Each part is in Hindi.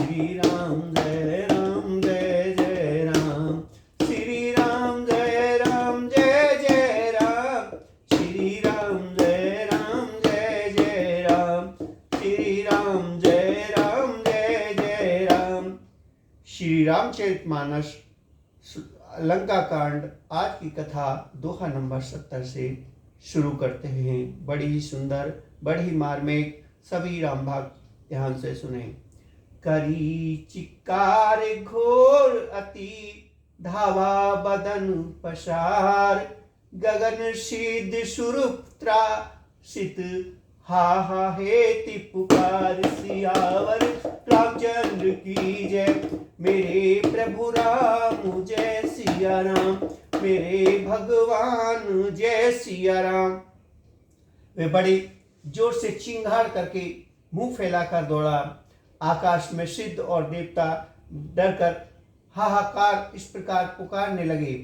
श्री राम जय राम जय जय राम, श्री राम जय राम जय जय राम, श्री राम जय राम जय जय राम, श्री राम जय राम जय जय राम। श्री रामचरितमानस लंका कांड आज की कथा दोहा नंबर 70 से शुरू करते हैं। बड़ी ही सुंदर, बड़ी मार्मिक, सभी राम भक्त ध्यान से सुने। करी चिक्कार घोर अति, धावा बदन पसार, गगन सिद्ध सुरुत्रा सित, हा हा हेति पुकार, सियावर रामचंद्र की जय, मेरे प्रभु राम जय सिया राम, मेरे भगवान जय सिया राम। वे बड़ी जोर से चिंगार करके मुंह फैलाकर दौड़ा। आकाश में सिद्ध और देवता डरकर हाहाकार इस प्रकार पुकारने लगे।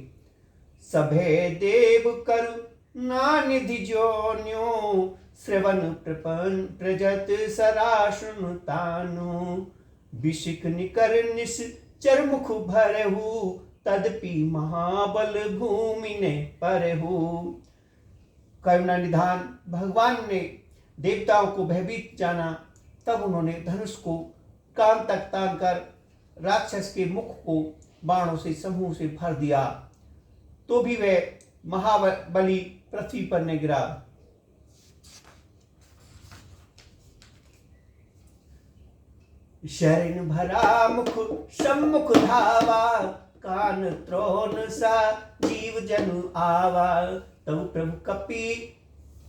सभे देव करुणा निधि जोन्यो, श्रवण प्रपन प्रजत सरासुन तानु, विशिक निकर निश्चर मुख भरहु, तदपि महाबल भूमि ने परहु। करुणा निधान भगवान ने देवताओं को भयभीत जाना, तब उन्होंने धनुष को कान तक तान कर राक्षस के मुख को बाणों से समूह से भर दिया, तो भी वह महाबली पृथ्वी पर न गिरा। शरण भरा मुख सम्मुख धावा, कान त्रोण सा जीव जनु आवा, तब प्रभु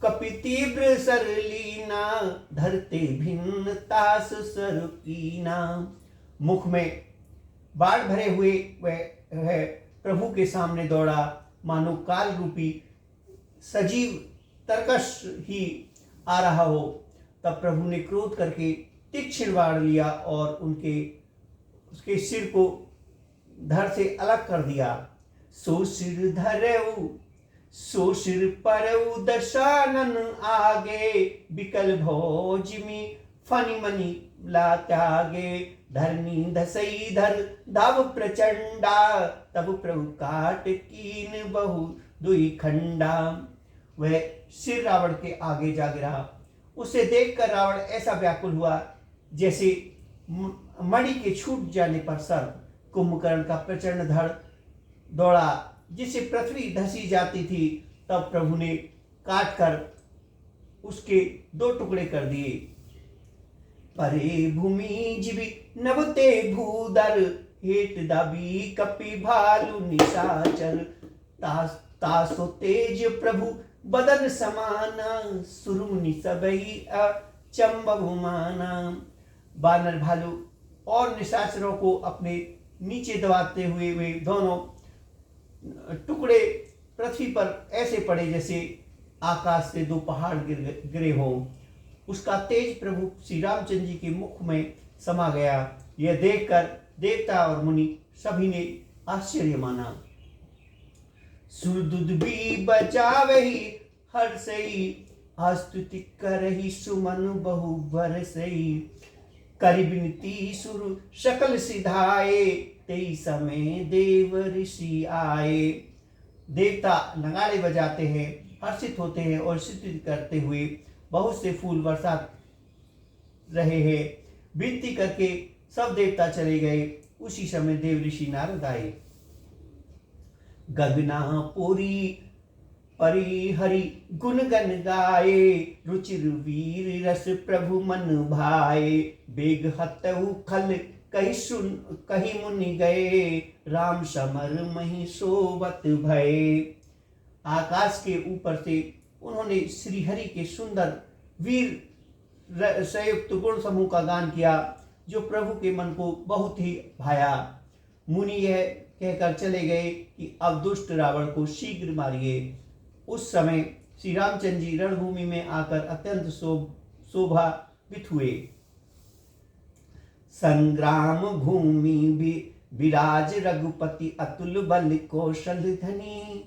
कपि तीव्र सरलीना, धरते भिन्न तास सरुकीना। मुख में बाढ़ भरे हुए वह प्रभु के सामने दौड़ा, मानो काल रूपी सजीव तरकश ही आ रहा हो। तब प्रभु ने क्रोध करके तीक्ष्ण बाण लिया और उसके सिर को धड़ से अलग कर दिया। सो सिर धरऊ सो सिर परऊ, दशानन आगे, बिकल भोजमी फनी मनी ला त्यागे, धरनी धसई धर दाव प्रचंडा, तब प्रभु काट कीन बहु दुई खंडा। वह सिर रावण के आगे जा गिरा। उसे देखकर रावण ऐसा व्याकुल हुआ जैसे मणि के छूट जाने पर सर्प। कुंभकर्ण का प्रचंड धड़ दौड़ा, जिसे पृथ्वी धसी जाती थी। तब प्रभु ने काट कर उसके 2 टुकड़े कर दिए। परे भूमि जीवी नभते भूदर, हेट दाबी कपि भालु निशाचर, तासो तेज प्रभु बदन समाना, सुरुनि सबई अचंबहु माना। बानर भालू और निशाचरों को अपने नीचे दबाते हुए वे दोनों टुकड़े पृथ्वी पर ऐसे पड़े जैसे आकाश से 2 पहाड़ गिरे हो। उसका तेज प्रभु श्री रामचंद्र जी के मुख में समा गया। यह देखकर देवता और मुनि सभी ने आश्चर्य माना। सुरदुद भी बचावही हर्षई, स्तुति करही सुमन बहु बरसई, करि विनती सुर सकल सिधाए, तेई समय देव ऋषि आए। देवता नगाड़े बजाते हैं, हर्षित होते हैं और स्तुति करते हुए बहुत से फूल बरसा रहे हैं। विनती करके सब देवता चले गए। उसी समय देव ऋषि नारद आए। गगना पूरी परि हरि गुण गन गाए, रुचिर वीर रस प्रभु मन भाए, बेग हतहु खल कही मुनि गए, राम समर मही सोबत भये। आकाश के ऊपर से उन्होंने श्री हरि के सुंदर वीर संयुक्त गुण समूह का गान किया, जो प्रभु के मन को बहुत ही भाया। मुनि यह कहकर चले गए कि अब दुष्ट रावण को शीघ्र मारिए। उस समय श्री रामचंद्र जी रणभूमि में आकर अत्यंत शोभान्वित हुए। संग्राम भूमि भी विराज रघुपति, अतुल बल कौशल धनी,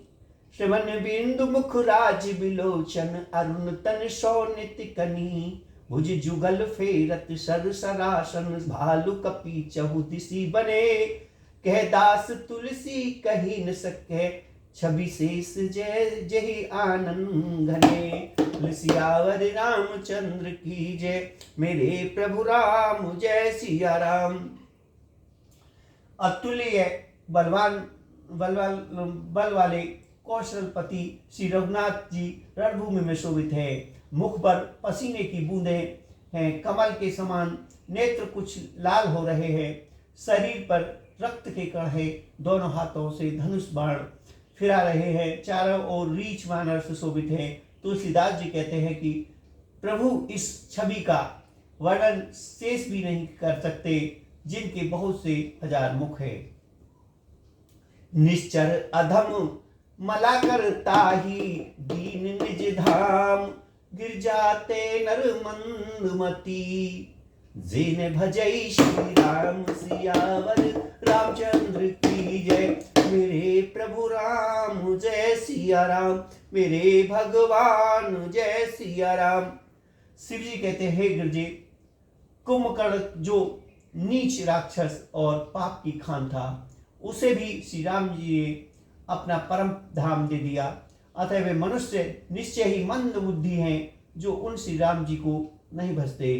श्रवण बिंदु मुख राज बिलोचन, अरुण तन शोणित कनी, भुज जुगल फेरत सर सरासन भालु कपि चहु दिशि बने कह दास तुलसी कही न सके छवि शेष जय जय आनंद घने सियावर रामचंद्र की जय मेरे प्रभु राम जय सिया राम। अतुल्य बलवान बल वाले कौशलपति श्री रघुनाथ जी रणभूमि में शोभित है। मुख पर पसीने की बूंदें हैं, कमल के समान नेत्र कुछ लाल हो रहे हैं, शरीर पर रक्त के कण है, दोनों हाथों से धनुष बाण फिरा रहे हैं, चारों ओर रीछ वानर से शोभित है। तुलसीदास जी कहते हैं कि प्रभु इस छवि का वर्णन शेष भी नहीं कर सकते, जिनके बहुत से हजार मुख है। निश्चर अधम मला करता ही दीन निज धाम गिर जाते नर मंदमती जिन भजई श्री राम सियावर रामचंद्र की जय मेरे प्रभु राम जय सिया राम मेरे भगवान जय सिया राम। शिव जी कहते हैं गिरजे कुंभकर्ण जो नीच राक्षस और पाप की खान था, उसे भी श्री राम जी ने अपना परम धाम दे दिया। अतः वे मनुष्य निश्चय ही मंद बुद्धि हैं जो उन श्री राम जी को नहीं भजते।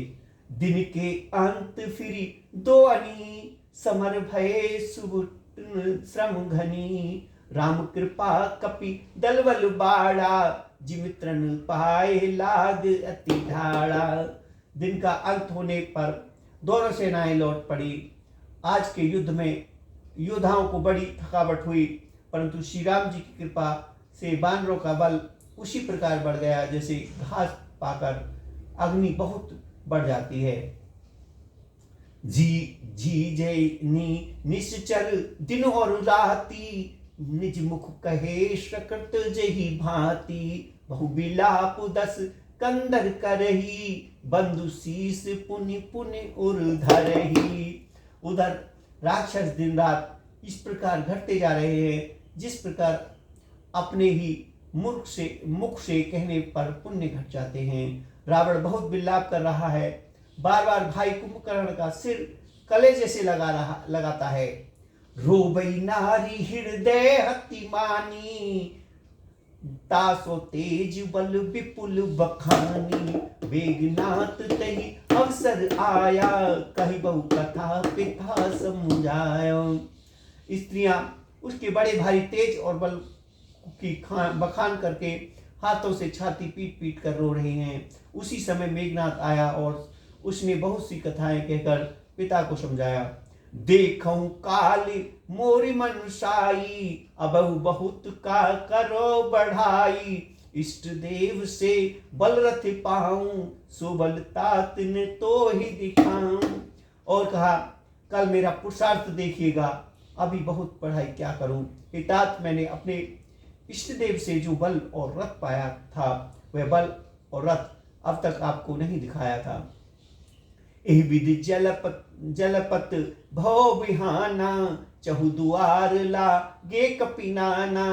दिन के अंत फिरी दो अनी समर भय सुबुट श्रम घनी राम कृपा कपि दलबल बाड़ा जिमित्रन पाए लाग अति ढाड़ा। दिन का अंत होने पर दोनों सेनाएं लौट पड़ी। आज के युद्ध में योद्धाओं को बड़ी थकावट हुई, परंतु श्री राम जी की कृपा से वानरों का बल उसी प्रकार बढ़ गया जैसे घास पाकर अग्नि बहुत बढ़ जाती है। जी जी जय नी निश्चर दिन और राती निज मुख कहे सकृत जही भांति बहु बिलाप दस कंदर करही बंधु शीस पुनि पुनि उर धरही। उधर राक्षस दिन रात इस प्रकार घटते जा रहे हैं जिस प्रकार अपने ही मुख से कहने पर पुण्य घट जाते हैं। रावण बहुत विलाप कर रहा है, बार बार भाई कुंभकर्ण का सिर कलेजे से लगाता है। रोबई नारी हृदय हतिमानी तासो तेज बल विपुल बखानी वेगनाथ तही अवसर आया कही बहु कथा पिता समझाया। स्त्रियां उसके बड़े भारी तेज और बल की बखान करके हाथों से छाती पीट पीट कर रो रहे हैं। उसी समय मेघनाथ आया और उसने बहुत सी कथाएं कहकर पिता को समझाया। देखऊं काल मोरी मनुषाई अबहु बहुत का करो बढ़ाई इष्ट देव से बल रथ पाऊं सो बल तात ने तो ही दिखाऊं। और कहा कल मेरा पुरुषार्थ देखिएगा, अभी बहुत पढ़ाई क्या करूं। तात मैंने अपने इष्ट देव से जो बल और रथ पाया था वह बल और रथ अब तक आपको नहीं दिखाया था। एह विधि जलपत भव बिहाना चहु दुआर ला गे कपिनाना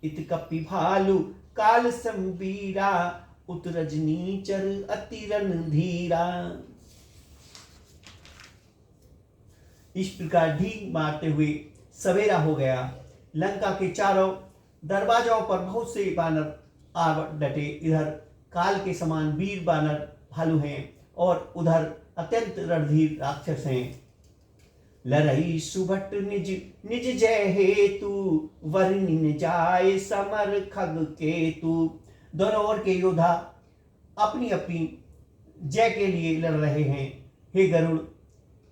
इत कपि भालु काल संबीरा उत रजनीचर अति रणधीरा। इस प्रकार ढींग मारते हुए सवेरा हो गया। लंका के चारों दरवाजों पर बहुत से बानर आ डटे। इधर काल के समान वीर बानर भालू हैं और उधर अत्यंत रणधीर राक्षस हैं। लड़ई सुभट निज निज जय हेतु वर्णिन जाय समर खग केतु। दोनों ओर के योद्धा अपनी अपनी जय के लिए लड़ रहे हैं। हे गरुड़,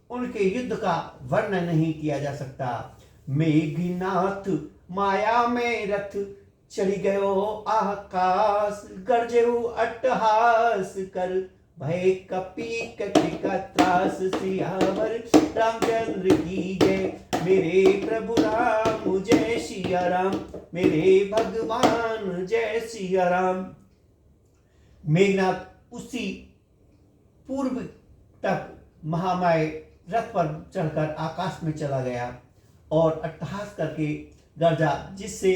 उनके युद्ध का वर्णन नहीं किया जा सकता। मेघनाथ माया में रथ चढ़ी गयो आकाश गरजेहु अट्टहास कर भय कपि कटिका त्रास सियावर रामचंद्र की जय मेरे प्रभु राम जय सिया राम मेरे भगवान जय सिया राम। मेघनाथ उसी पूर्व तक महामाय रथ पर चढ़कर आकाश में चला गया और अट्टहास करके गरजा, जिससे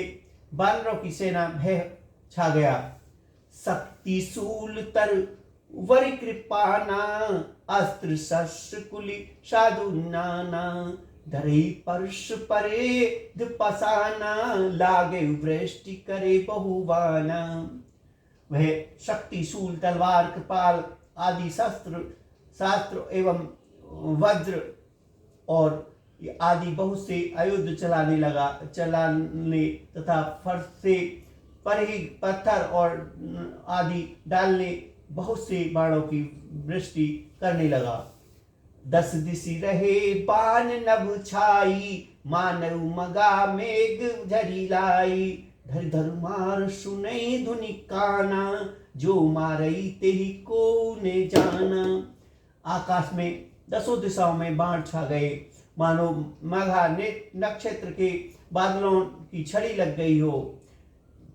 बानरों की सेना भय छा गया। शक्ति शूल तर वरि कृपाना, अस्त्र शस्त्र कुली साधु नाना, धरे परश परे पसाना, लागे वृष्टि करे बहुबाना। वह शक्ति, शूल, तलवार, कृपाल आदि शास्त्र एवं वज्र और आदि बहुत से आयुध चलाने तथा फर्श से परे पत्थर और आदि डालने बहुत से बाणों की वृष्टि करने लगा। 10 दिशि रहे बाण नभ छाई, मानव मगा मेघ झरी लाई, धर धर मार सुनई धुनि काना, जो मारई तेहि को ने जाना। आकाश में 10 दिशाओं में बाण छा गए, मानो मघा ने नक्षत्र के बादलों की छड़ी लग गई हो।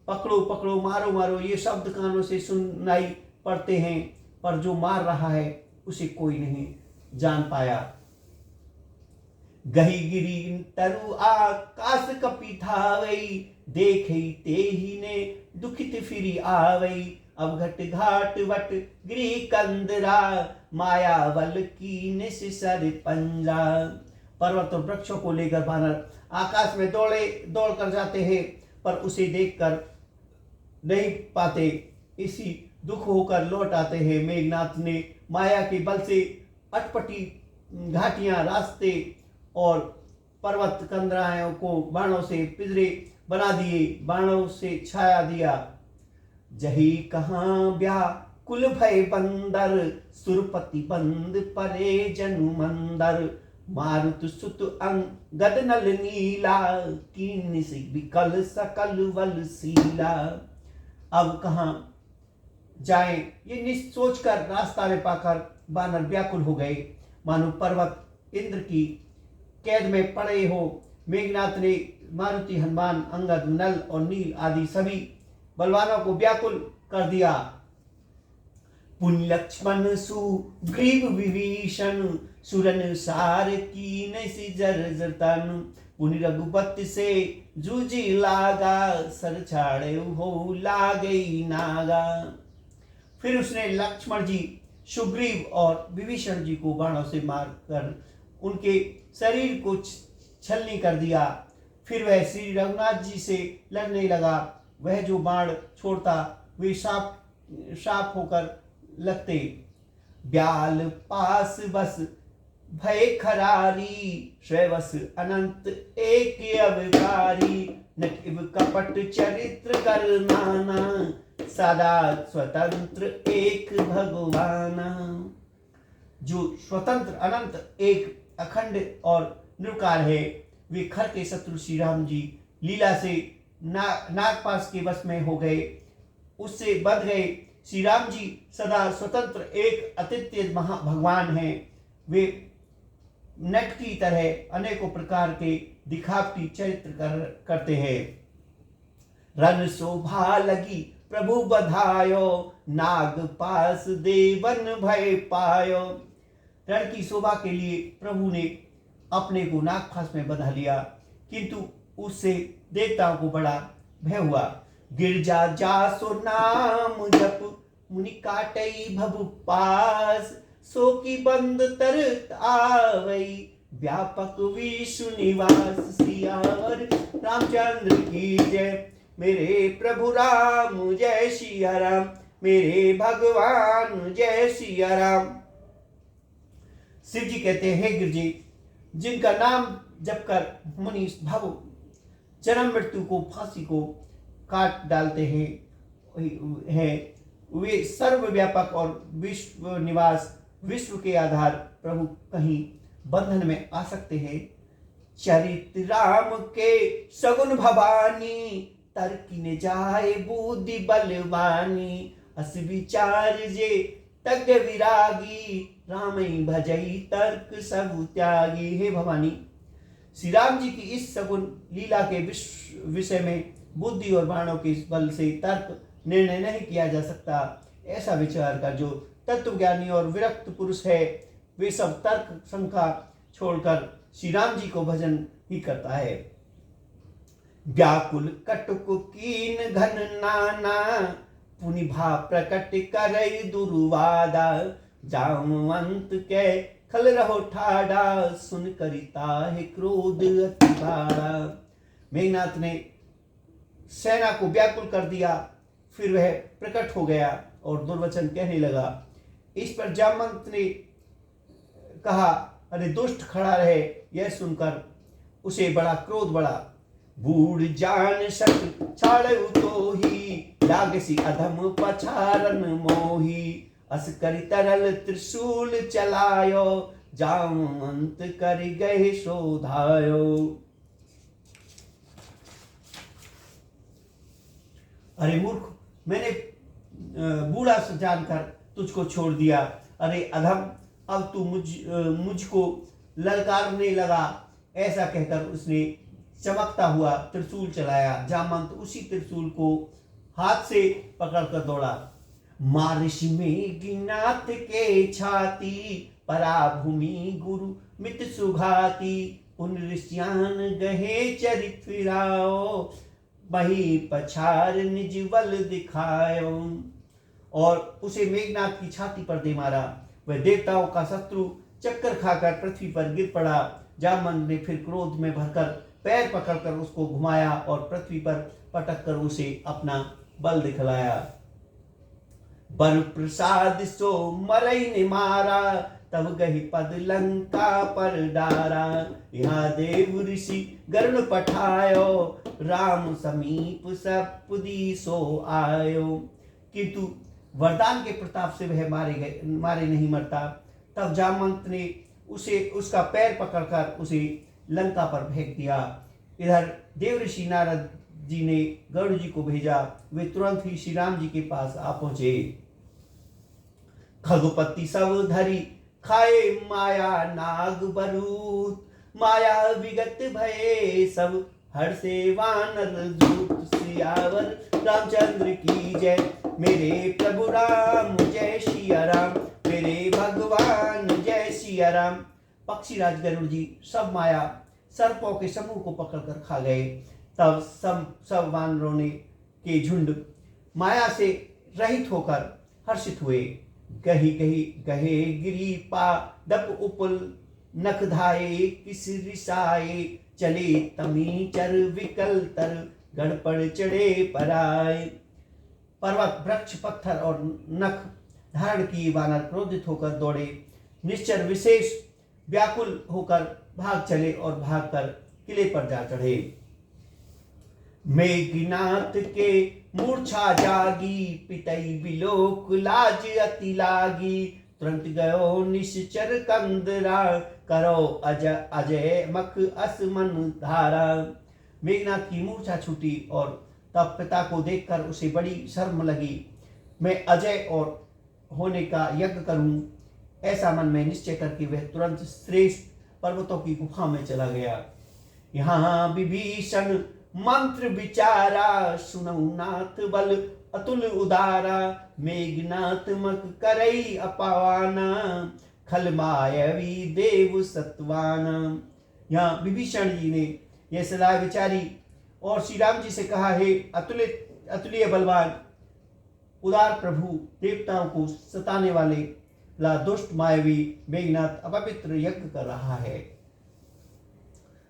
पकड़ो पकड़ो, मारो मारो, ये शब्द कानों से सुनाई पड़ते हैं, पर जो मार रहा है उसे कोई नहीं जान पाया। गही गिरी तरु आकाश कपि धावई, देखई तेहि ने दुखित फिरी आवई। अब घट घाट वट गिरी कंदरा, माया बल की निसर पंजा। पर्वत और वृक्षों को लेकर वानर आकाश में दौड़ कर जाते हैं, पर उसे देखकर नहीं पाते, इसी दुख होकर लौट आते हैं। मेघनाथ ने माया के बल से अटपटी घाटियां, रास्ते और पर्वत कंदराओं को बाणों से पिंजरे बना दिए, बाणों से छाया दिया। जही कहाँ व्याकुल भय बंदर, सुरपति बंद परे जनु मंदर। मारुत सुत अंगद नल नीला, कीन से विकल सकल वल सीला। अब कहाँ जाएं ये सोचकर रास्ता में पाकर बानर व्याकुल हो गए, मानो पर्वत इंद्र की कैद में पड़े हो। मेघनाथ ने मारुति, हनुमान, अंगद, नल और नील आदि सभी बलवानों को व्याकुल कर दिया। पुण्य लक्ष्मण सुग्रीव विभीषण, सुरन सार की नैसी जर्जर तन। पुनि रघुपति से जूझी लागा, सर छाड़े हो लागई नागा। फिर उसने लक्ष्मण जी, सुग्रीव और विभीषण जी को बाणों से मारकर उनके शरीर को छलनी कर दिया। फिर वह श्री रघुनाथ जी से लड़ने लगा। वह जो बाण छोड़ता वे साफ होकर लगते। ब्याल पास बस भय खरारी, श्रेवस अनंत एक अवतारी। नटिव कपट चरित्र कर नाना, सदा स्वतंत्र एक भगवाना। जो स्वतंत्र, अनंत, एक, अखंड और निरुकार है, वे खर के शत्रु श्री राम जी लीला से नागपाश के वश में हो गए, उससे बंध गए। श्री राम जी सदा स्वतंत्र एक अद्वितीय भगवान हैं। वे नट की तरह अनेकों प्रकार के दिखावटी चरित्र करते हैं। रन शोभा लगी प्रभु बधायो, नाग पास देवन भय पायो। रण की शोभा के लिए प्रभु ने अपने को नागपाश में बंधा लिया, किंतु उससे देवताओं को बड़ा भय हुआ। गिरजा जासो नाम जप, मुनि काटई भव पास। सो की बंद तरत आवई, व्यापक विष्णु निवास। सियावर रामचंद्र की जय, मेरे प्रभु राम जय सिया राम, मेरे भगवान जय सिया राम। शिव जी कहते हैं, गिरजी जिनका नाम जप कर मुनि भव जन्म मृत्यु को, फांसी को काट डालते हैं, वे सर्वव्यापक और विश्व निवास, विश्व के आधार प्रभु कहीं बंधन में आ सकते हैं। चरित राम के सगुन भवानी, तर्क न जाए बुद्धि बलवानी। अस विचार जे तज्ञ विरागी, रामई भजई तर्क सब त्यागी। हे भवानी, श्री राम जी की इस सगुन लीला के विषय में बुद्धि और बाणों के बल से तर्क निर्णय नहीं किया जा सकता। ऐसा विचार का जो तत्वज्ञानी और विरक्त पुरुष है, वे सब तर्क शंका छोड़कर श्री राम जी को भजन ही करता है। व्याकुल कटुक कीन घन नाना, पुनि भा प्रकट करई दुर्वादा, जामवंत के खल रहो ठाडा, सुन करिता है क्रोध अति बाड़ा। मेघनाथ ने सेना को व्याकुल कर दिया, फिर वह प्रकट हो गया और दुर्वचन कहने लगा। इस पर जामवंत ने कहा, अरे दुष्ट खड़ा रहे। यह सुनकर उसे बड़ा क्रोध बढ़ा। बूढ़ जान सक छाड़ऊ तो ही, लागसी अधम पछारन मोही, अस करि तरल त्रिशूल चलायो, जामवंत कर गए शोधायो। अरे मूर्ख, मैंने बूढ़ा जानकर तुझको छोड़ दिया। अरे अधम, अब तू मुझको ललकारने लगा। ऐसा कहकर उसने चमकता हुआ त्रिशूल चलाया। जामवंत उसी त्रिशूल को हाथ से पकड़कर दौड़ा। मारिश मेघनाथ के छाती, पराभूमि गुरु मित सुघाती, पुनरिष्यान गहे चरित फिराओ, वही पछार निज बल दिखायो। और उसे मेघनाथ की छाती पर दे मारा। वह देवताओं का शत्रु चक्कर खाकर पृथ्वी पर गिर पड़ा। जामवंत ने फिर क्रोध में भरकर पैर पकड़कर उसको घुमाया और पृथ्वी पर पटक कर उसे अपना बल दिखलाया। बर प्रसाद सो मरई ने मारा, तब गही पद लंका पर डारा, यहाँ देव ऋषि गरुण पठायो, राम समीप सब पुदी सो आयो। किंतु वरदान के प्रताप से वह मारे नहीं मरता। तब जामवंत ने उसका पैर पकड़कर उसे लंका पर फेंक दिया। इधर देवऋषि नारद जी ने गरुड़ जी को भेजा। वे तुरंत ही श्री राम जी के पास आ पहुंचे। खगपति सब धरी खाए माया नाग बरूत, माया विगत भये सब हर्षे वानर दूत। सियावर रामचंद्र की जय, मेरे प्रभु राम जय सिया राम, मेरे भगवान जय सिया राम। पक्षीराज गरुड़ जी सब माया सर्पों के समूह को पकड़कर खा गए। तब सब वानरों ने के झुंड माया से रहित होकर हर्षित हुए। गही गही गहे गिरी पा डप उपल नख धाये, किस रिसाए चले तमी चर विकल तर, गड़पड़ चढ़े पराए। पर्वत वृक्ष पत्थर और नख धारण किए वानर क्रोधित होकर दौड़े। निश्चर विशेष व्याकुल होकर भाग चले और भागकर किले पर जा चढ़े। मेघनाथ के मूर्छा जागी, पितई बिलोक लाज अति लागी, तुरंत गयो निश्चर कंदरा, करो अजय मख असमन धारा। मेघनाथ की मूर्छा छूटी और तब पिता को देखकर उसे बड़ी शर्म लगी। मैं अजय और होने का यज्ञ करूं, ऐसा मन में निश्चय करके वह तुरंत श्रेष्ठ पर्वतों की गुफा में चला गया। यहाँ विभीषण मंत्र विचारा, सुनऊ नाथ बल अतुल उदारा, मेघनाथ मक करई अपावाना, खल मायवी देव सत्वाना। यहाँ विभीषण जी ने यह सलाह विचारी और श्री राम जी से कहा, हे अतुल्य बलवान उदार प्रभु, देवताओं को सताने वाले दुष्ट मायावी मेघनाथ अपवित्र यज्ञ कर रहा है।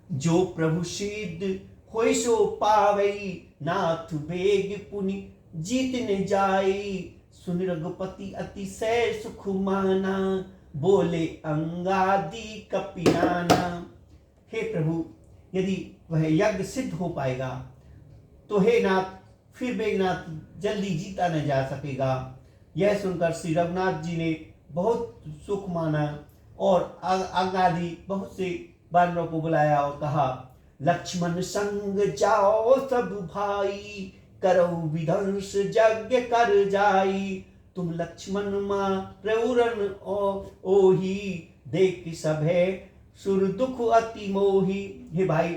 जो प्रभु सिद्ध होय सो पावई, नाथ बेग पुनि जीतने जाई, सुन रघुपति अतिशय सुख माना, बोले अंगादि कपिनाना। हे प्रभु, यदि वह यज्ञ सिद्ध हो पाएगा तो हे नाथ, फिर मेघनाथ जल्दी जीता न जा सकेगा। यह सुनकर श्री रघुनाथ जी ने बहुत सुख माना और अंगादि बहुत से वानरों को बुलाया और कहा, लक्ष्मण संग जाओ सब भाई, करो विध्वंस यज्ञ कर जाई, तुम लक्ष्मण मारउरन ओही, देख सभे सुर दुख अति मोही। हे भाई,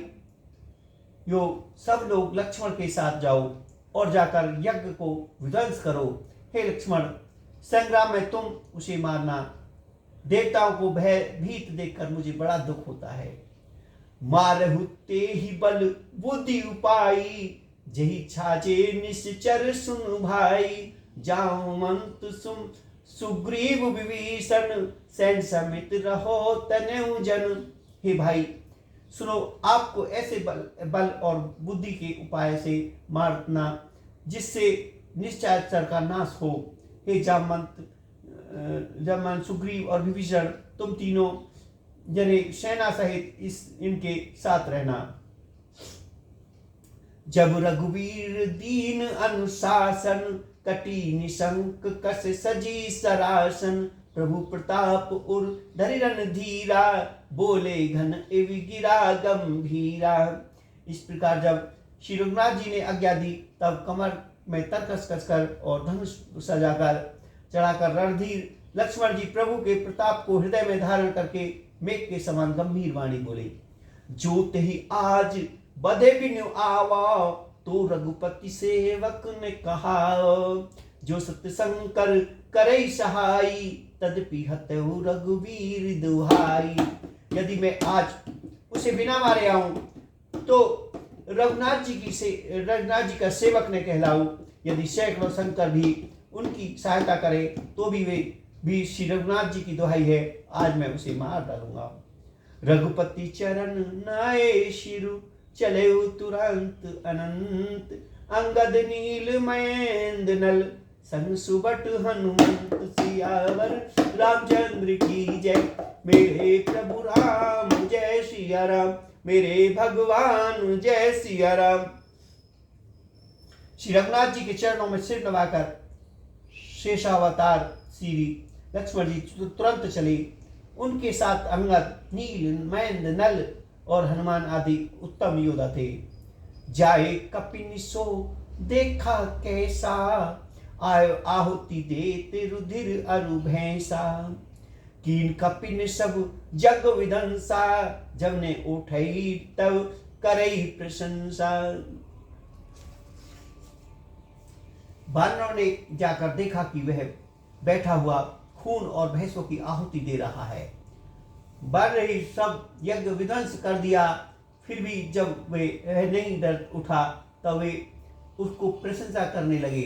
यो सब लोग लक्ष्मण के साथ जाओ और जाकर यज्ञ को विध्वंस करो। हे लक्ष्मण, संग्राम में तुम उसे मारना। देवताओं को भयभीत देखकर मुझे बड़ा दुख होता है। मारहु ते ही बल बुद्धि उपाई, जही छाजे निश्चर सुन भाई, जामंत सुग्रीव विभीषण, सैन समित रहो तनयु जन। हे भाई सुनो, आपको ऐसे बल और बुद्धि के उपाय से मारना जिससे निश्चय का नाश हो। हे जामंत, सुग्रीव और विभीषण, तुम तीनों जने सेना सहित इनके साथ रहना। जब रघुवीर दीन अनुशासन, कटी निशंक कस सजी सरासन। प्रभु प्रताप उर धरि रणधीरा, बोले घन एवं गिरा गंभीरा। इस प्रकार जब श्री रघुनाथ जी ने आज्ञा दी तब कमर में तरकस कसकर और धनुष सजाकर चढ़ाकर रणधीर लक्ष्मण जी प्रभु के प्रताप को हृदय में धारण करके मेघ के समान गंभीर वाणी बोले। जो तेहि आज बधे बिनु आवा, तो रघुपति सेवक ने कहा। जो सत्य शंकर करे सहाई, तदपि हतहु रघुवीर दुहाई। यदि मैं आज उसे बिना मारे आऊं तो रघुनाथ जी का सेवक ने कहलाऊं। यदि सैकड़ों शंकर भी उनकी सहायता करे तो भी वे भी श्री रघुनाथ जी की दुहाई है, आज मैं उसे मार डालूंगा। रघुपति चरण नाये शिरु, चले तुरंत अनंत। अंगद नील मयंद नल, संग सुबट हनुमंत सियावर। रामचंद्र की जय, मेरे प्रभु राम जय सिया राम, मेरे भगवान जय सिया राम। श्री रघुनाथ जी के चरणों में सिर नवाकर शेषावतार श्री लक्ष्मण जी तुरंत चले। उनके साथ अंगद, नील, मयंद, नल और हनुमान आदि उत्तम योद्धा थे। जाए कपिन सो देखा कैसा, आयो आहुति देते रुधिर अरु भैंसा। कीन कपिन सब जग विधंसा, जब ने उठई तब करई प्रशंसा। बानरों ने जाकर देखा कि वह बैठा हुआ खून और भैंसों की आहुति दे रहा है। बानर ही सब यज्ञ विध्वंस कर दिया, फिर भी जब वे नहीं डर उठा तब वे उसको प्रशंसा करने लगे।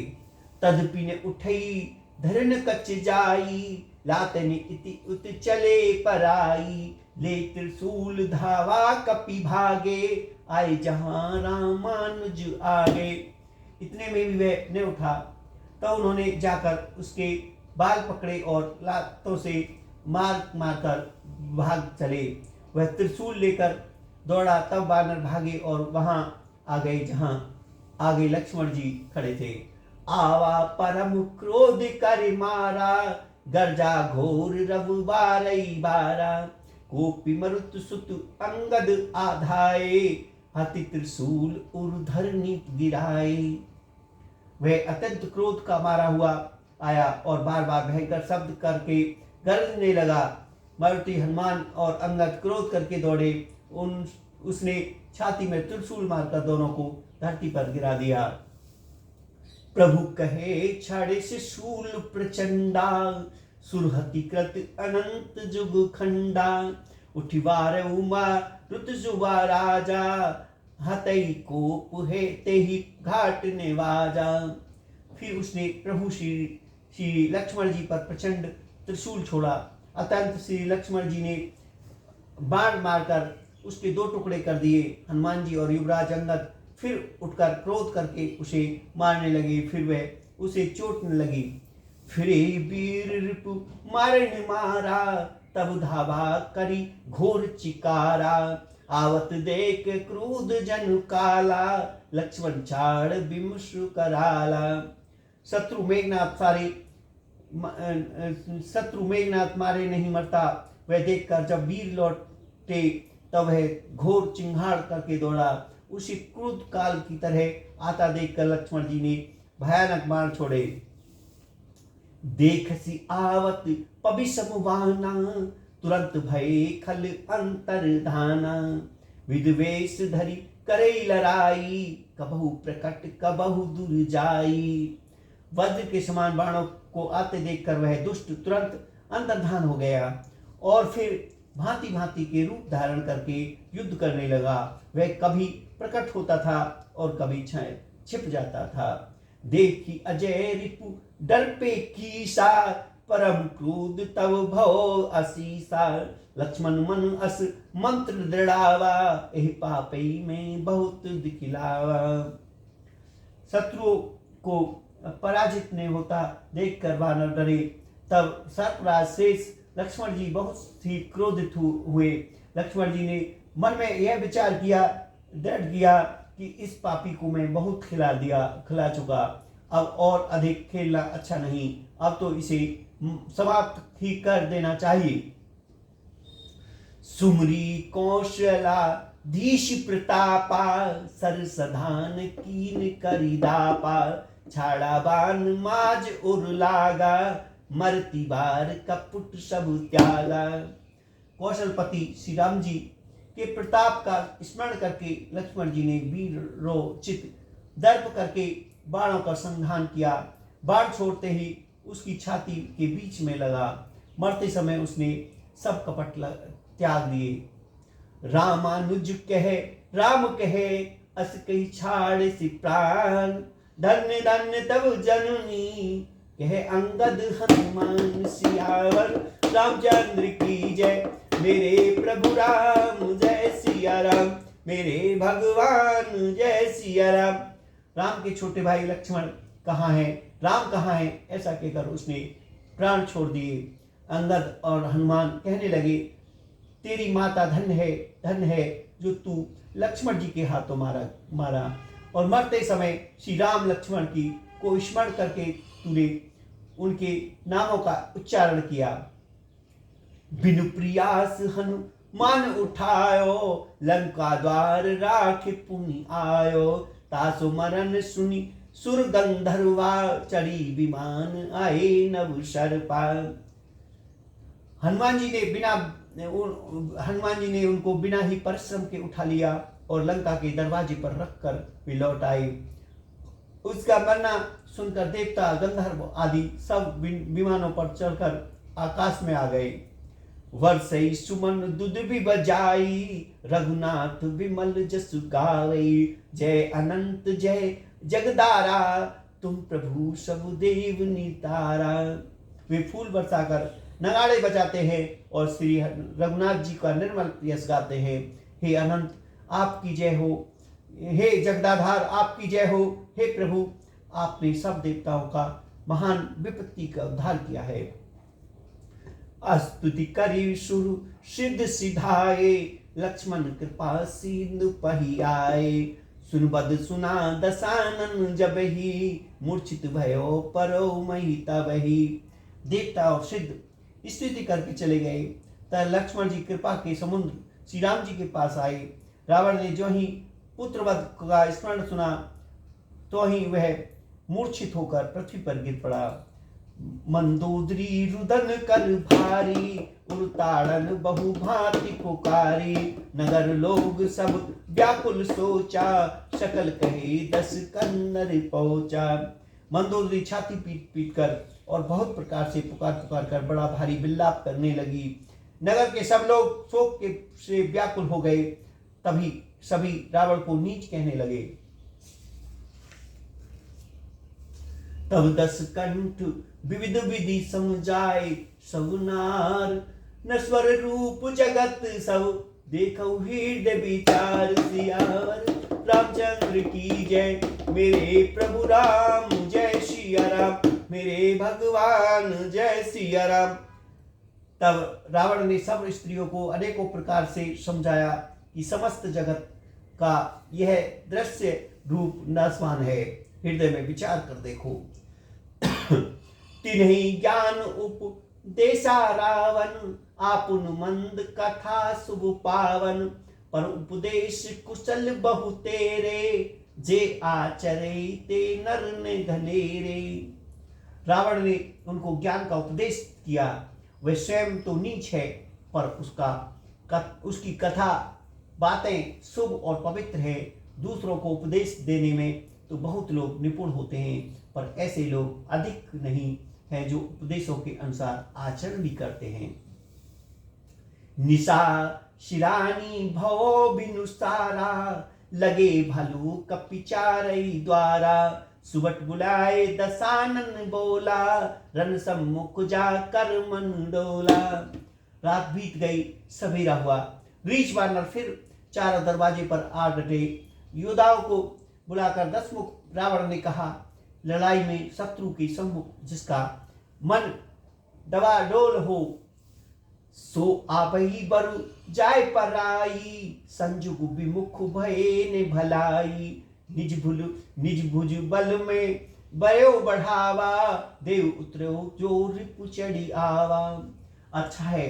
तदपि ने उठई धरन कच जाई, लातनि इति उत चले पराई। ले त्रिशूल धावा कपि भागे, आए जहां रामानुज आगे। इतने में भी वह न उठा तो उन्होंने जाकर उसके बाल पकड़े और लातों से मारकर भाग चले। वह त्रिशूल लेकर दौड़ा, तब बानर भागे और वहां आ गए जहां आगे लक्ष्मण जी खड़े थे। आवा परम क्रोध कर मारा, गर्जा घोर रघु बारई बारा। कोपि मरुत सुत अंगद आधाए, हति त्रिशूल उर्धरनी गिराए। वह अत्यंत क्रोध का मारा हुआ आया और बार बार भयंकर शब्द करके गरजने लगा। मारुति, हनुमान और अंगद क्रोध करके दौड़े। उसने छाती में त्रिशूल मारकर दोनों को धरती पर गिरा दिया। प्रभु कहे छाड़े से शूल प्रचंडा, सुरहति कृत अनंत जुग खंडा। उठिवार उमा रुत जुबा राजा, हतई को पुहे ते ही घाट नेवाजा। फिर उसने प्रभु श्री लक्ष्मण जी पर प्रचंड त्रिशूल छोड़ा। अत्यंत श्री लक्ष्मण जी ने बाण मारकर उसके दो टुकड़े कर दिए। हनुमान जी और युवराज अंगद फिर उठकर क्रोध करके उसे मारने लगे। फिर वह उसे चोटने लगी। फिरे वीर रिपु मारने मारा, तब धावा करी घोर चिकारा। आवत देख क्रोध जन काला, लक्ष्मण छाड़ विमुष कराला। शत्रु मेघनाथ मारे नहीं मरता, वह देखकर जब वीर लौटे तब वह घोर चिंगाड़ करके दौड़ा। उसी क्रोध काल की तरह आता देखकर लक्ष्मण जी ने भयानक बाण छोड़े। देख सी आवत पबि समवाना, तुरंत भय खल अंतर धाना। विद्वेष धरि करे लड़ाई, कबहु प्रकट कबहु दूर जाई। वज्र के समान बाणों को आते देखकर वह दुष्ट तुरंत अंतर्धान हो गया और फिर भांति भांति के रूप धारण करके युद्ध करने लगा। वह कभी प्रकट होता था और कभी छिप जाता था। देखी अजय रिपु डर पे कीसा, परम क्रोध तव भव असीसा। लक्ष्मण मन अस मंत्र दृढ़ावा, एह पापई में बहुत दिखिलावा। शत्रुओं को पराजित नहीं होता देखकर वानर डरे। तब सर्पराज शेष लक्ष्मण जी बहुत ही क्रोधित हुए। लक्ष्मण जी ने मन में यह विचार किया, दृढ़ किया कि इस पापी को मैं बहुत खिला चुका, अब और अधिक खेलना अच्छा नहीं, अब तो इसे समाप्त ही कर देना चाहिए। सुमरी कौशला धीश प्रतापा, सरसधान कीन करिदापा। छाड़ा बाण माज उर लागा, मरती बार कपुट सब त्यागा। कौशलपति श्री राम जी के प्रताप का स्मरण करके लक्ष्मण जी ने वीरोचित दर्प करके बाणों का संधान किया। बाण छोड़ते ही उसकी छाती के बीच में लगा। मरते समय उसने सब कपट त्याग दिए। रामानुज कहे राम कहे, अस कही छाड़ सी प्राण। धन्य धन्य तब जननी, कहे अंगद हनुमान सियावर। रामचंद्र की जय, मेरे प्रभु राम जय सिया राम, मेरे भगवान जय सिया राम। राम के छोटे भाई लक्ष्मण कहाँ हैं, राम कहाँ हैं, ऐसा कहकर उसने प्राण छोड़ दिए। अंगद और हनुमान कहने लगे, तेरी माता धन्य है जो तू लक्ष्मण जी के हाथों मारा। और मरते समय श्री राम लक्ष्मण की को स्मरण करके तूने उनके नामों का उच्चारण किया। बिनु प्रयास हनुमान उठायो, लंका द्वार राख पुनि आयो। तासु मरण सुनी सुर गंधर्वा, चढ़ी विमान आए नव शर्पा। हनुमान जी ने उनको बिना ही परिश्रम के उठा लिया और लंका के दरवाजे पर रखकर वे लौट आए। उसका मरना सुनकर देवता गंधर्व आदि सब विमानों पर चढ़कर आकाश में आ गए। वर्षई सुमन दुध भी बजाई, रघुनाथ विमल जसु गावई। जय अनंत जय जगदारा, तुम प्रभु सब देव नितारा। वे फूल बरसाकर नगाड़े बजाते हैं और श्री रघुनाथ जी का निर्मल यश गाते हैं। हे अनंत आपकी जय हो, हे जगदाधार आपकी जय हो, हे प्रभु आपने सब देवताओं का महान विपत्ति का उद्धार किया है। स्तुति करी शुरु सिद्ध सिधाए, लक्ष्मण कृपा सिंधु पही आए। सुनबद सुना दशानन जब ही, मूर्छित भयो परो मही तबही। देवता और सिद्ध स्तुति करके चले गए। तब लक्ष्मण जी कृपा के समुद्र श्री राम जी के पास आए। रावण ने जो ही पुत्रवध का स्मरण सुना तो ही वह मूर्छित होकर पृथ्वी पर गिर पड़ा। मंदोदरी रुदन कर भारी, उड़ताड़न बहु भांति पुकारी। नगर लोग सब व्याकुल सोचा, सकल कहे दस कन्नर पहुंचा। मंदोदरी छाती पीट पीट कर और बहुत प्रकार से पुकार कर बड़ा भारी विलाप करने लगी। नगर के सब लोग शोक के से व्याकुल हो गए। तभी सभी रावण को नीच कहने लगे। तब दस कंठ विविध विधि समझाए, सब नार नश्वर रूप जगत सब। देखो हृदय विचार सियावर, रामचंद्र की जय, मेरे प्रभु राम जय सिया राम, मेरे भगवान जय सिया राम। तब रावण ने सब स्त्रियों को अनेकों प्रकार से समझाया कि समस्त जगत का यह दृश्य रूप नासवान है, हृदय में विचार कर देखो। तिन्हीं ज्ञान उपदेशा रावण, आपुन मंद कथा शुभ पावन। पर उपदेश कुशल बहु तेरे, जे आचरे ते नर ने घनेरे। रावण ने उनको ज्ञान का उपदेश किया। वह स्वयं तो नीच है, पर उसकी कथा बातें शुभ और पवित्र है। दूसरों को उपदेश देने में तो बहुत लोग निपुण होते हैं, पर ऐसे लोग अधिक नहीं हैं जो उपदेशों के अनुसार आचरण भी करते हैं। निशा शिरानी भवो बिनु सारा, लगे भलु कपिचारई द्वारा। सुबट बुलाए दसानन बोला, रन सम्मुख जाकर मन डोला। रात बीत गई, सवेरा हुआ। रीछ वानर फिर चारों दरवाजे पर आ डटे। योद्धाओं को बुलाकर दसमुख रावण ने कहा, लड़ाई में शत्रु के सम्मुख जिसका मन डवाडोल हो, सो आपही बरु जाय पराई। संजुग विमुख भये ने भलाई, निज भुज बल में बयो बढ़ावा, देव उतरो जो रिपु चढ़ी आवा। अच्छा है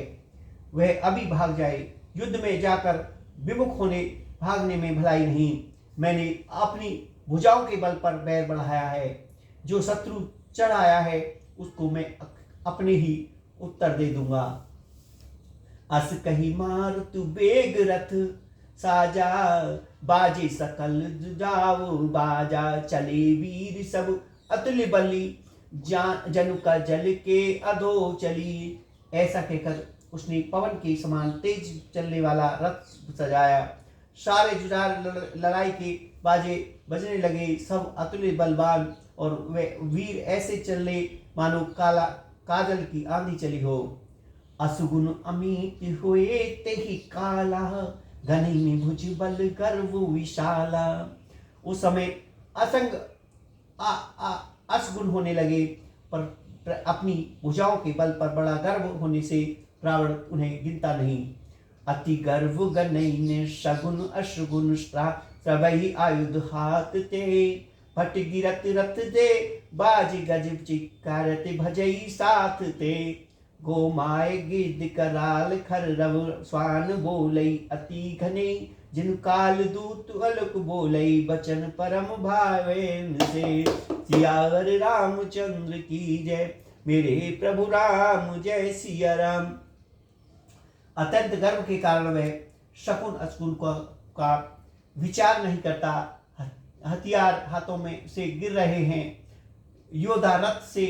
वह अभी भाग जाए, युद्ध में जाकर विमुख होने भागने में भलाई नहीं। मैंने अपनी भुजाओं के बल पर बैर बढ़ाया है, जो शत्रु चढ़ आया है उसको मैं अपने ही उत्तर दे दूंगा। अस कही मार तू बेग रथ साजा, बाजे सकल जाओ बाजा, चले वीर सब अतुल बली, जनु का जल के अधो चली। ऐसा कहकर उसने पवन के समान तेज चलने वाला रथ सजाया। सारे जुझार लड़ाई के बाजे बजने लगे, सब अतुल्य बलवान और वे वीर ऐसे चले मानो काजल की आंधी चली हो। असुगुण अमित हुए ते ही काला, घने में भुज बल गर्व विशाला। उस समय असंग असगुण होने लगे, पर अपनी भुजाओं के बल पर बड़ा गर्व होने से रावण उन्हें गिनता नहीं। अति गर्व गनैन सगुन अशगुन सबहि आयुध हाथ ते, फट गिरत रथ दे बाज गज चिकारत भजई साथ ते। गोमाय गिद्ध कराल खर रव स्वान बोलई अति घने, जिन काल दूत अलक बोलई बचन परम भावेन से। सियावर रामचंद्र की जय, मेरे प्रभु राम जय सिया राम। अत्यंत गर्व के कारण वह शकुन अशकुन का विचार नहीं करता। हथियार हाथों में से गिर रहे हैं, योद्धा रथ से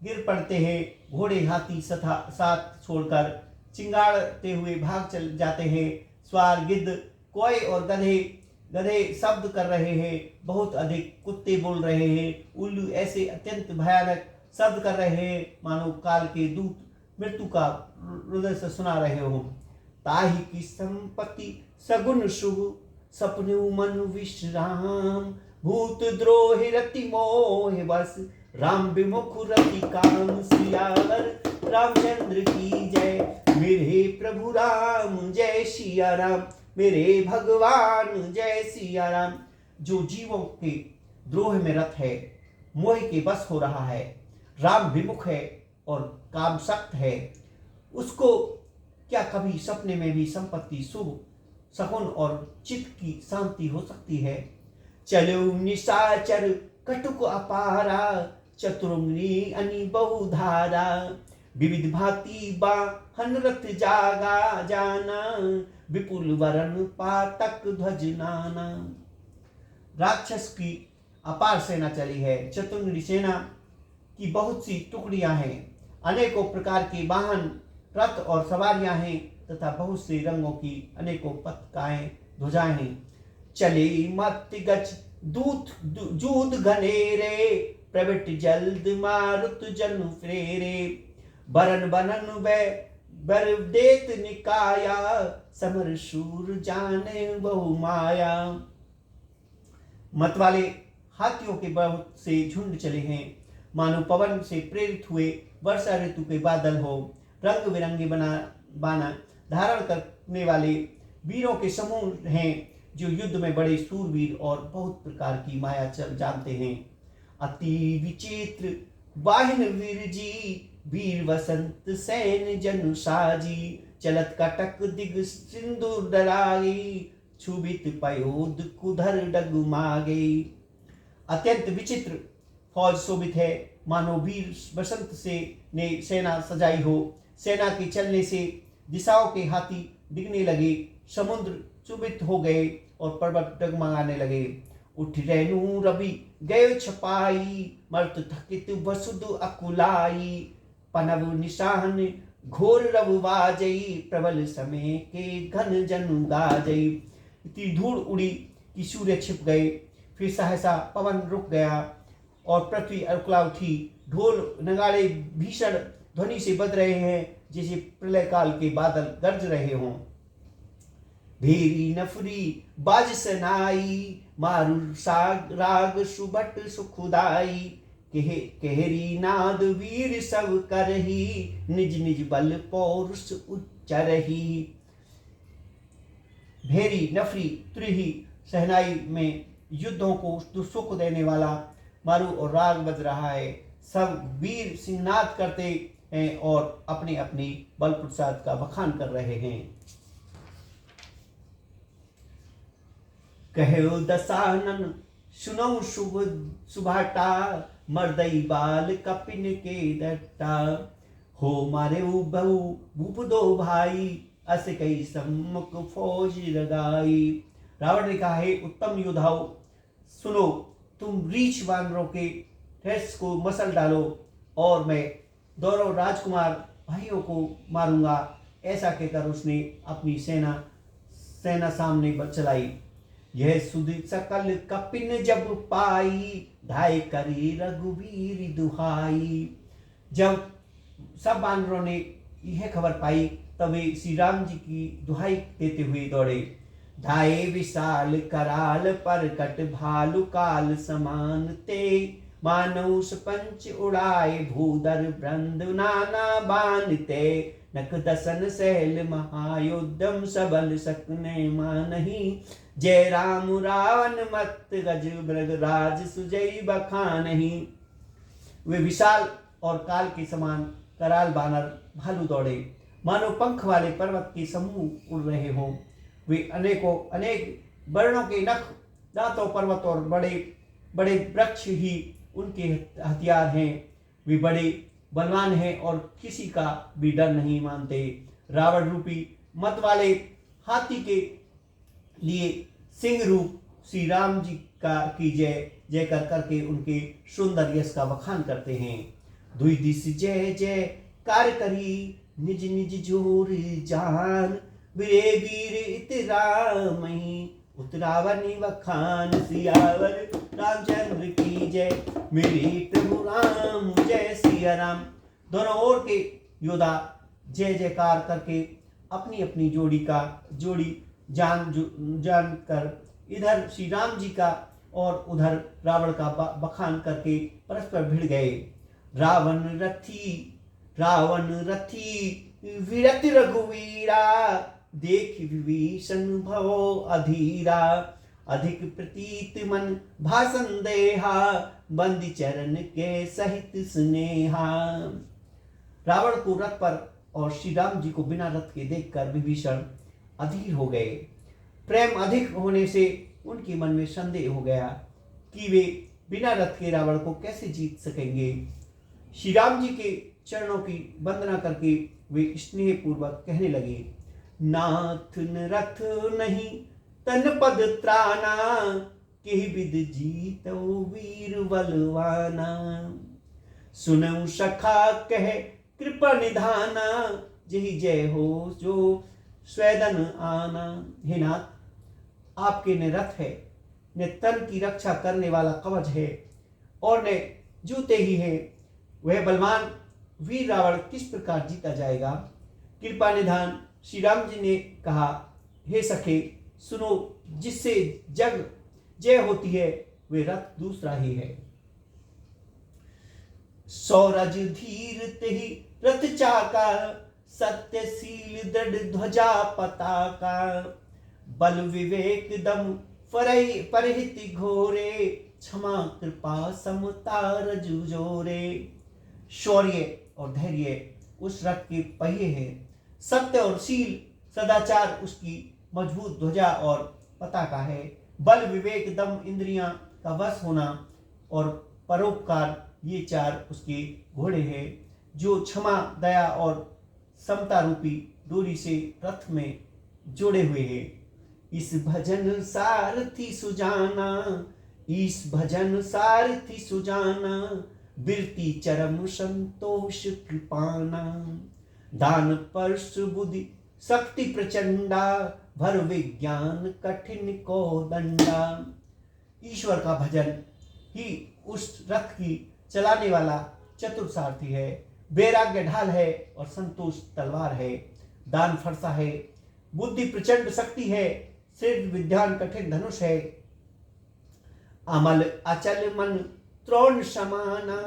गिर पड़ते हैं, घोड़े हाथी साथ छोड़कर चिंगाड़ते हुए भाग चल जाते हैं। स्वार गिद्ध कोय और गधे शब्द कर रहे हैं, बहुत अधिक कुत्ते बोल रहे हैं, उल्लू ऐसे अत्यंत भयानक शब्द कर रहे हैं मानो काल के दूत मृत्यु का हृदय से सुना रहे हो। ताहि की संपत्ति सगुन शुभ, सपने मन विश्राम, भूत द्रोह रति मोह बस, राम विमुख रति काम। सियावर रामचंद्र की जय, मेरे प्रभु राम जय सिया राम, मेरे भगवान जय सिया राम। जो जीवों के द्रोह में रत है, मोह के बस हो रहा है, राम विमुख है और काम सख्त है, उसको क्या कभी सपने में भी संपत्ति शुभ सकुन और चित्त की शांति हो सकती है। चलो निशाचर कटुक अपारा, चतुर्मुनि अनि बहुधारा, विविध भांति बाहन रथ जागा जाना, विपुल वरण पातक ध्वज नाना। राक्षस की अपार सेना चली है, चतुर्मुनि सेना की बहुत सी टुकड़ियां हैं, अनेकों प्रकार के वाहन रथ और सवारियां हैं तथा बहुत से रंगों की अनेकों पताकाएं ध्वजाएं हैं। चले मत गच दूत जूद घनेरे, प्रविट जल्द मारुत जन फेरे, बरन बनन बर देत निकाया, समर शूर जाने बहु माया। मत वाले हाथियों के बहुत से झुंड चले हैं, मानो पवन से प्रेरित हुए वर्षा ऋतु के बादल हो। रंग बिरंगे बाना धारण करने वाले वीरों के समूह हैं, जो युद्ध में बड़े सूरवीर और बहुत प्रकार की माया चल जानते हैं। अति विचित्र वाहिन वीर जी, वीर वसंत सैन जनु साजी, चलत कटक दिग सिंदूर डराई, छुबित पयोद कुधर डगमागे। अत्यंत विचित्र फौज शोभित है, मानो वीर बसंत से ने सेना सजाई हो। सेना के चलने से दिशाओं के हाथी डिगने लगे, समुद्र चुबित हो गए और पर्वत डगमगाने लगे। उठ रेणु रवि गयो छपाई, मर्त थकित वसुद अकुलाई, पनव निशान घोर रव वाजई, प्रबल समय के घन जन गाजई। इतनी धूल उड़ी कि सूर्य छिप गए, फिर सहसा पवन रुक गया, और पृथ्वी अड़कला उठी। ढोल नगाड़े भीषण ध्वनि से बज रहे हैं, जैसे प्रलय काल के बादल गरज रहे हों। भेरी नफरी बाज सनाई, मारू साग राग सुबट सुखुदाई। केहरी नाद वीर सब करही, निज निज बल पौरुष उच्चरही। भेरी नफरी त्रिही सहनाई में युद्धों को सुख देने वाला मारू और राग बज रहा है। सब वीर सिंहनाद करते हैं और अपने अपनी बल प्रसाद का बखान कर रहे हैं। कहो दसानन सुनो शुभ सुभाटा, मर्दई बाल कपिन के दट्टा। हो मारे बहु भूप दो भाई, अस कई सम्मुख फौज लगाई। रावण ने कहा, है उत्तम योद्धाओं, सुनो, तुम रीछ वानरों के ठेस को मसल डालो और मैं दोनों राजकुमार भाइयों को मारूंगा। ऐसा कहकर उसने अपनी सेना सामने चलाई। यह सुध सकल कपिन जब पाई, ढाई करी रघुवीर दुहाई। जब सब वानरों ने यह खबर पाई तब वे श्री राम जी की दुहाई देते हुए दौड़े। ढाए विशाल कराल परकट, भालु काल समान ते। मानव पंच उड़ाए भूधर, ब्रंद नाना बानते। नक दसन सैल महायुद्धम, सबल सकने मानही। जय राम रावण मत गज, मृग राज सुजय बखानही। वे विशाल और काल के समान कराल बानर भालू दौड़े, मानो पंख वाले पर्वत के समूह उड़ रहे हों। वे अनेक वर्णों के नख, दांतों, पर्वत और बड़े बड़े वृक्ष ही उनके हथियार हैं। वे बड़े बलवान हैं और किसी का भी डर नहीं मानते। रावण रूपी मत वाले हाथी के लिए सिंह रूप श्री राम जी की जय जय करके उनके सुंदर यश का बखान करते हैं। दुई दिस जय जय कार करी, निज निज जोर जान। वीरे वीर इतरामही, उतरावनी वखान। सियावर रामचंद्र की जय, मेरे प्रभु राम जय सिया राम। दोनों ओर के योद्धा जय जयकार करके अपनी अपनी जोड़ी जान कर इधर श्री राम जी का और उधर रावण का बखान करके परस्पर भिड़ गए। रावण रथी विरत रघुवीरा, देख विभीषण भवो अधीरा। अधिक प्रतीत मन भाषण देहा, बंदी चरण के सहित स्नेहा। रावण को रथ पर और श्री राम जी को बिना रथ के देखकर विभीषण अधीर हो गए। प्रेम अधिक होने से उनके मन में संदेह हो गया कि वे बिना रथ के रावण को कैसे जीत सकेंगे। श्री राम जी के चरणों की वंदना करके वे स्नेह पूर्वक कहने लगे, नाथ न रथ नहीं तन पद त्राना, केहि विद जीतो वीर बलवाना। सुनऊ सखा कहे कृपा निधाना, जही जय हो जो स्वेदन आना। हे नाथ, आपके ने रथ है, ने तन की रक्षा करने वाला कवच है और ने जूते ही है। वह बलवान वीर रावण किस प्रकार जीता जाएगा। कृपा निधान श्री राम जी ने कहा, हे सखे सुनो, जिससे जग जय होती है वे रथ दूसरा ही है। सौरज धीर तेहि रथ चाका, सत्यशील दृढ़ ध्वजा पताका। बल विवेक दम परहित घोरे, क्षमा कृपा समता रजु जोरे। शौर्य और धैर्य उस रथ के पहिए हैं, सत्य और शील सदाचार उसकी मजबूत ध्वजा और पताका है। बल विवेक दम इंद्रियां का वश होना और परोपकार ये चार उसके घोड़े हैं, जो क्षमा दया और समता रूपी डोरी से रथ में जोड़े हुए हैं। इस भजन सारथी सुजाना, इस भजन सारथी सुजाना। बिरती चरम संतोष कृपाना। दान परश बुद्धि शक्ति प्रचंडा, भर विज्ञान कठिन को दंडा। ईश्वर का भजन ही उस रथ की चलाने वाला चतुर सारथी है। वैराग्य ढाल है और संतोष तलवार है। दान फरसा है, बुद्धि प्रचंड शक्ति है। सिद्ध विद्वान कठिन धनुष है। अमल अचल मन त्रोण समाना,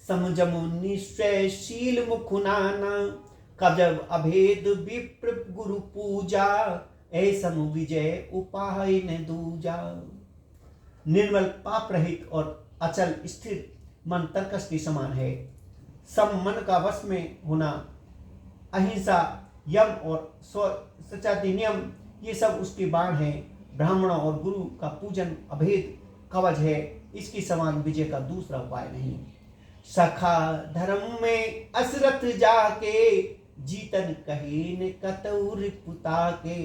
समजमु निश्चयशील मुखुनाना। कजब अभेद विप्र गुरु पूजा, ऐसम विजय उपाय न दूजा। निर्मल पाप रहित और अचल स्थिर मन तरकस के समान है। सम मन का वश में होना, अहिंसा, यम और सचाती नियम, ये सब उसके बाण हैं। ब्राह्मणों और गुरु का पूजन अभेद कवच है। इसके समान विजय का दूसरा उपाय नहीं। सखा धर्म में असरथ जाके, जीतन कहे न कतौ रिपुता के।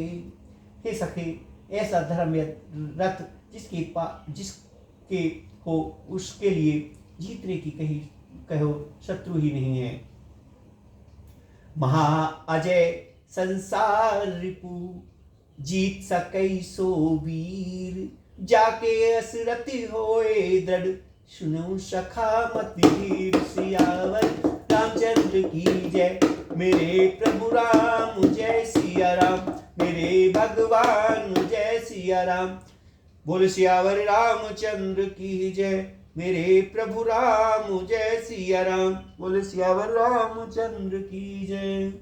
हे सखे, ऐसा धर्म रथ जिसके हो, उसके लिए जीतने की कहो शत्रु ही नहीं है। महा अजय संसार रिपु, जीत सकै सो वीर। जाके असरथि होए दृढ़, सुनो सखा मत धीर। सियावर रामचंद्र की जय, मेरे प्रभु राम जय सिया राम। मेरे भगवान जय सिया राम। बोल सियावर रामचंद्र की जय, मेरे प्रभु राम जय सिया राम। बोल सियावर रामचंद्र की जय।